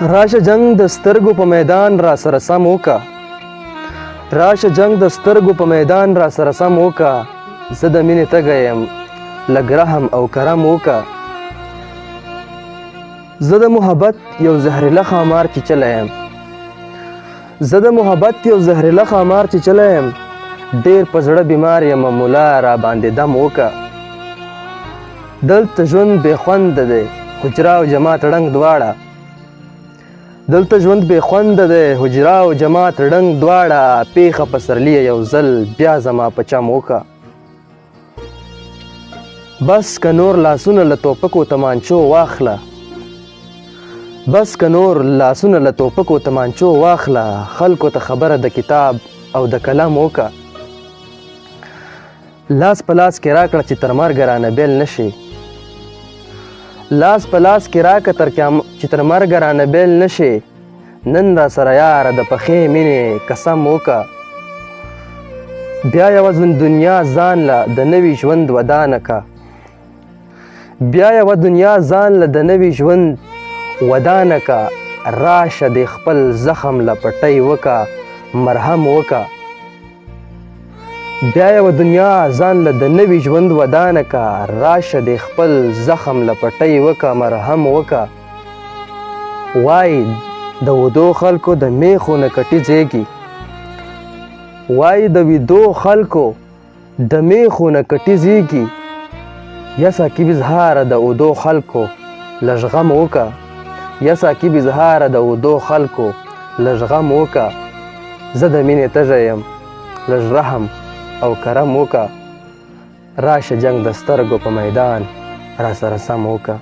راشه جنگ د سترګو په میدان را سره سم وکه راشه جنگ د سترګو په میدان را سره سم وکه زه د مینې تږی یم لږ رحم او کرم وکه زه د محبت یو زهریله ښامار چیچلی یم زه د محبت یو زهریله ښامار چیچلی یم ډېر په زړه بیمار یم ملا را باندې دم وکه دلته ژوند بې خونده دی حجره او جماعت ړنګ دواړه دلته ژوند بې خونده دی حجره او جماعت ړنګ دواړه پیښه پسرلیه یو ځل بیا زما په چم وکه بس که نور لاسونه له توپکو تمانچو واخله بس که نور لاسونه له توپکو تمانچو واخله خلکو ته خبره د کتاب او د قلم وکه لاس په لاس کې راکړه چې تر مرګه رانه بیل نشي لاس په لاس کې راکړه چې تر مرګه رانه بیل نشي نن را سره یاره د پخې مینې قسم وکه بیا یوه دنیا ځان له د نوي ژوند ودانه که بیا یوه دنیا ځان له د نوي ژوند ودانه که راشه د خپل زخم له پټۍ وکه مرهم وکه بیا یوه دنیا ځان له د نوي ژوند ودانه که راشه د خپل زخم له پټۍ وکه مرهم وکه وای د ودو خلکو د میخو نه کټي زیږي وای د ویدو خلکو د میخو نه کټي زیږي یا ساقب اظهاره د ودو خلکو لږ غم وکه یا ساقب اظهاره د ودو خلکو لږ غم وکه زه د مینې تږی یم لږ رحم او کرم وکه راشه جنگ د سترګو په میدان را سره سم وکه